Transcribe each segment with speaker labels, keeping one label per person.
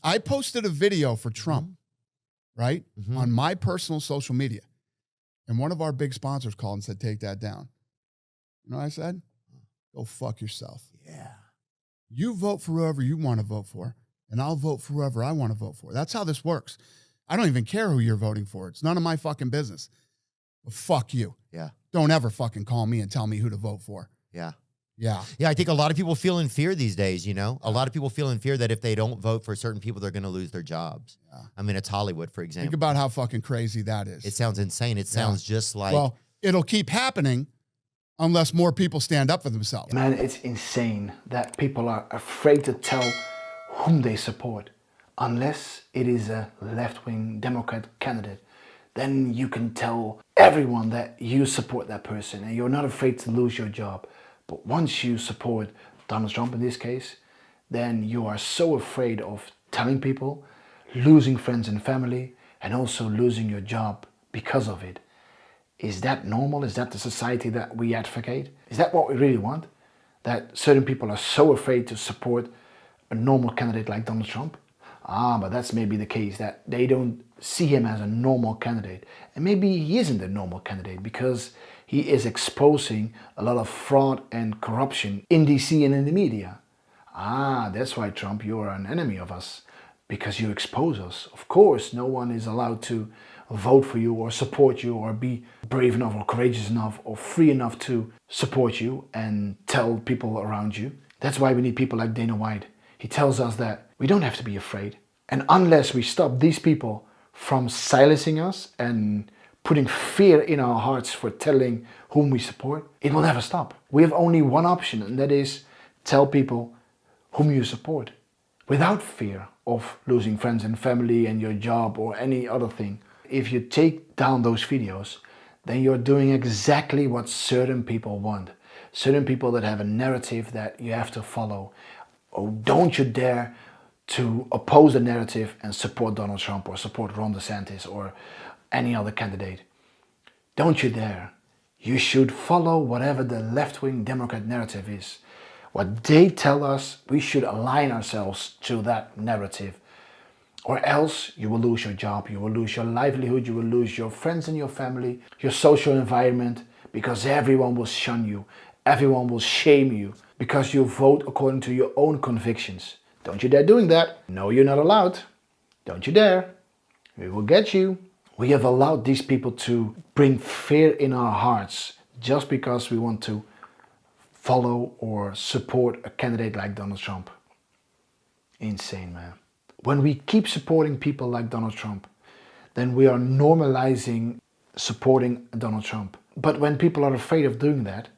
Speaker 1: I posted a video for Trump, right, on my personal social media. And one of our big sponsors called and said, take that down. You know what I said? Go fuck yourself.
Speaker 2: Yeah.
Speaker 1: You vote for whoever you want to vote for, and I'll vote for whoever I want to vote for. That's how this works. I don't even care who you're voting for. It's none of my fucking business. But fuck you.
Speaker 2: Yeah.
Speaker 1: Don't ever fucking call me and tell me who to vote for.
Speaker 2: Yeah.
Speaker 1: Yeah.
Speaker 2: Yeah, I think a lot of people feel in fear these days, you know? A lot of people feel in fear that if they don't vote for certain people, they're going to lose their jobs. Yeah. I mean, it's Hollywood, for example.
Speaker 1: Think about how fucking crazy that is.
Speaker 2: It sounds insane. It sounds just like...
Speaker 1: Well, it'll keep happening unless more people stand up for themselves.
Speaker 3: Man, it's insane that people are afraid to tell whom they support. Unless it is a left-wing Democrat candidate, then you can tell everyone that you support that person and you're not afraid to lose your job. But once you support Donald Trump in this case, then you are so afraid of telling people, losing friends and family, and also losing your job because of it. Is that normal? Is that the society that we advocate? Is that what we really want? That certain people are so afraid to support a normal candidate like Donald Trump? But that's maybe the case, that they don't see him as a normal candidate. And maybe he isn't a normal candidate because he is exposing a lot of fraud and corruption in DC and in the media. That's why, Trump, you're an enemy of us, because you expose us. Of course, no one is allowed to vote for you or support you or be brave enough or courageous enough or free enough to support you and tell people around you. That's why we need people like Dana White. He tells us that we don't have to be afraid. And unless we stop these people from silencing us and putting fear in our hearts for telling whom we support, it will never stop. We have only one option, and that is tell people whom you support without fear of losing friends and family and your job or any other thing. If you take down those videos, then you're doing exactly what certain people want. Certain people that have a narrative that you have to follow. Oh, don't you dare to oppose the narrative and support Donald Trump or support Ron DeSantis or any other candidate. Don't you dare. You should follow whatever the left-wing Democrat narrative is. What they tell us, we should align ourselves to that narrative. Or else you will lose your job, you will lose your livelihood, you will lose your friends and your family, your social environment, because everyone will shun you, everyone will shame you, because you vote according to your own convictions. Don't you dare doing that. No, you're not allowed. Don't you dare. We will get you. We have allowed these people to bring fear in our hearts just because we want to follow or support a candidate like Donald Trump. Insane, man. When we keep supporting people like Donald Trump, then we are normalizing supporting Donald Trump. But when people are afraid of doing that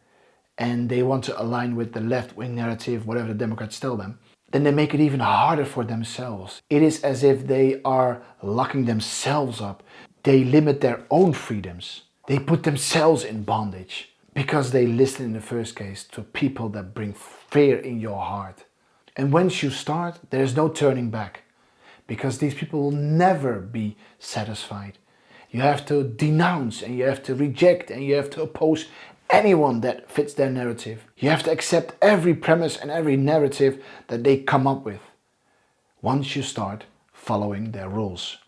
Speaker 3: and they want to align with the left-wing narrative, whatever the Democrats tell them, then they make it even harder for themselves. It is as if they are locking themselves up. They limit their own freedoms. They put themselves in bondage because they listen in the first case to people that bring fear in your heart. And once you start, there's no turning back because these people will never be satisfied. You have to denounce and you have to reject and you have to oppose anyone that fits their narrative. You have to accept every premise and every narrative that they come up with once you start following their rules.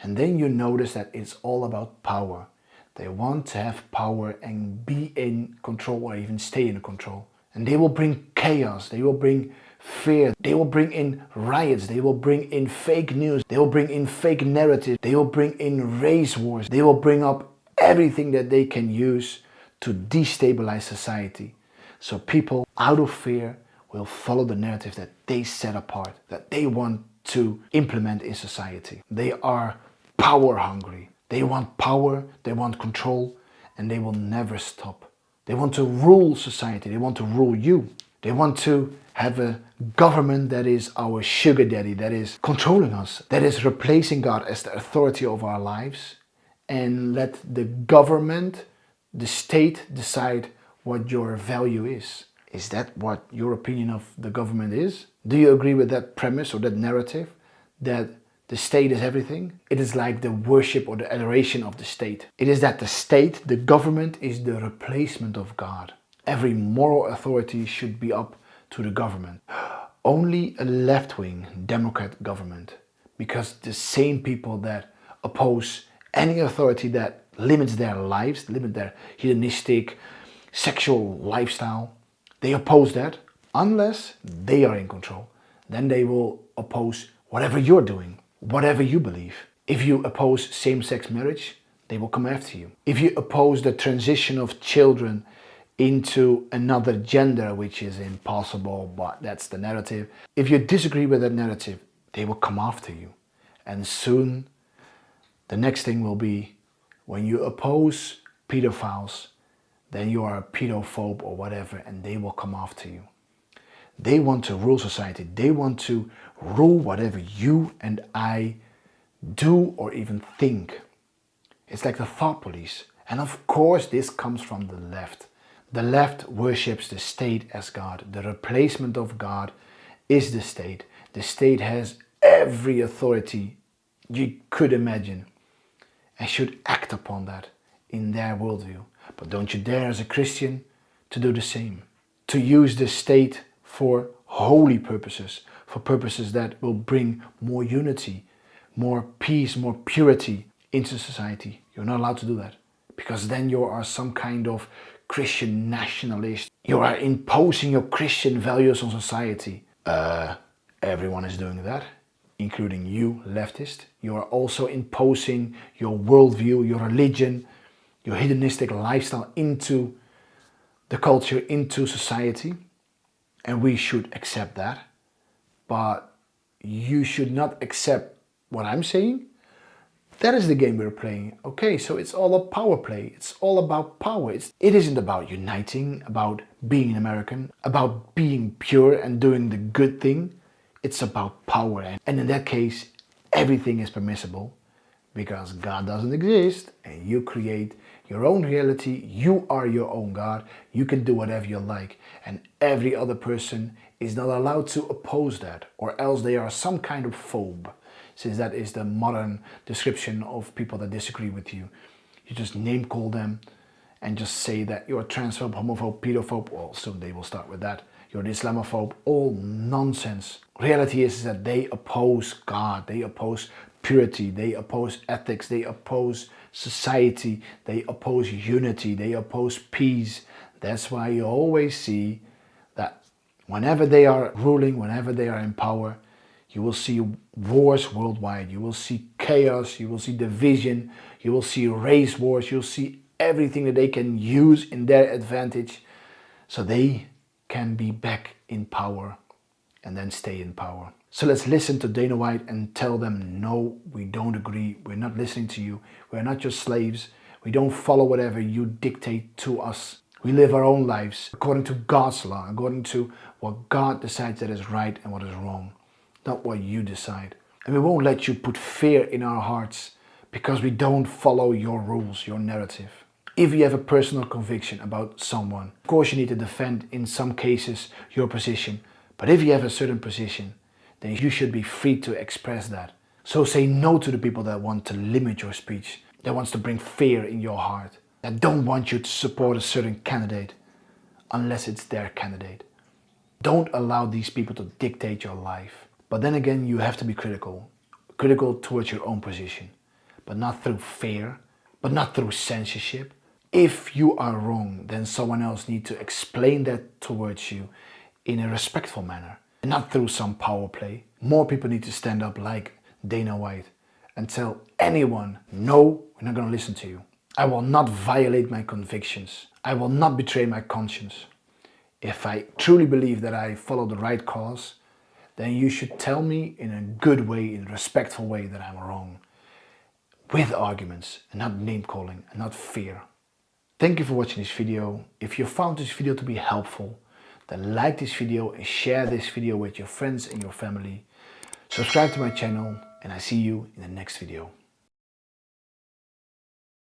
Speaker 3: And then you notice that it's all about power. They want to have power and be in control or even stay in control. And they will bring chaos, they will bring fear, they will bring in riots, they will bring in fake news, they will bring in fake narratives, they will bring in race wars, they will bring up everything that they can use to destabilize society. So people out of fear will follow the narrative that they set apart, that they want to implement in society. They are power hungry. They want power, they want control, and they will never stop. They want to rule society, they want to rule you. They want to have a government that is our sugar daddy, that is controlling us, that is replacing God as the authority of our lives, and let the government, the state, decide what your value is. Is that what your opinion of the government is? Do you agree with that premise or that narrative that the state is everything? It is like the worship or the adoration of the state. It is that the state, the government, is the replacement of God. Every moral authority should be up to the government. only a left-wing Democrat government, because the same people that oppose any authority that limits their lives, limit their hedonistic sexual lifestyle, they oppose that unless they are in control. Then they will oppose whatever you're doing, whatever you believe. If you oppose same-sex marriage, they will come after you. If you oppose the transition of children into another gender, which is impossible, but that's the narrative. If you disagree with that narrative, they will come after you. And soon, the next thing will be, when you oppose pedophiles, then you are a pedophobe or whatever, and they will come after you. They want to rule society. They want to rule whatever you and I do or even think. It's like the thought police. And of course, this comes from the left. The left worships the state as God. The replacement of God is the state. The state has every authority you could imagine and should act upon that in their worldview. But don't you dare as a Christian to do the same. To use the state for holy purposes, for purposes that will bring more unity, more peace, more purity into society. You're not allowed to do that, because then you are some kind of Christian nationalist. You are imposing your Christian values on society. Everyone is doing that, including you, leftist. You are also imposing your worldview, your religion, your hedonistic lifestyle into the culture, into society. And we should accept that. But you should not accept what I'm saying. That is the game we're playing. Okay, so it's all a power play. It's all about power. It isn't about uniting, about being an American, about being pure and doing the good thing. It's about power. And in that case, everything is permissible because God doesn't exist and you create your own reality. You are your own God. You can do whatever you like. And every other person is not allowed to oppose that, or else they are some kind of phobe. Since that is the modern description of people that disagree with you. You just name call them and just say that you're a transphobe, homophobe, pedophobe. Well, soon they will start with that. You're an Islamophobe. All nonsense. Reality is that they oppose God. They oppose purity. They oppose ethics. They oppose society. They oppose unity. They oppose peace. That's why you always see that whenever they are ruling, whenever they are in power, you will see wars worldwide. You will see chaos. You will see division. You will see race wars. You'll see everything that they can use in their advantage so they can be back in power and then stay in power. So let's listen to Dana White and tell them, no, we don't agree. We're not listening to you. We're not your slaves. We don't follow whatever you dictate to us. We live our own lives according to God's law, according to what God decides that is right and what is wrong. Not what you decide. And we won't let you put fear in our hearts because we don't follow your rules, your narrative. If you have a personal conviction about someone, of course you need to defend in some cases your position. But if you have a certain position, then you should be free to express that. So say no to the people that want to limit your speech, that wants to bring fear in your heart, that don't want you to support a certain candidate unless it's their candidate. Don't allow these people to dictate your life. But then again, you have to be critical towards your own position, but not through fear, but not through censorship. If you are wrong, then someone else needs to explain that towards you in a respectful manner, and not through some power play. More people need to stand up like Dana White and tell anyone, no, we're not going to listen to you. I will not violate my convictions. I will not betray my conscience. If I truly believe that I follow the right cause, then you should tell me in a good way, in a respectful way, that I'm wrong. With arguments, and not name calling, and not fear. Thank you for watching this video. If you found this video to be helpful, then like this video and share this video with your friends and your family. Subscribe to my channel, and I see you in the next video.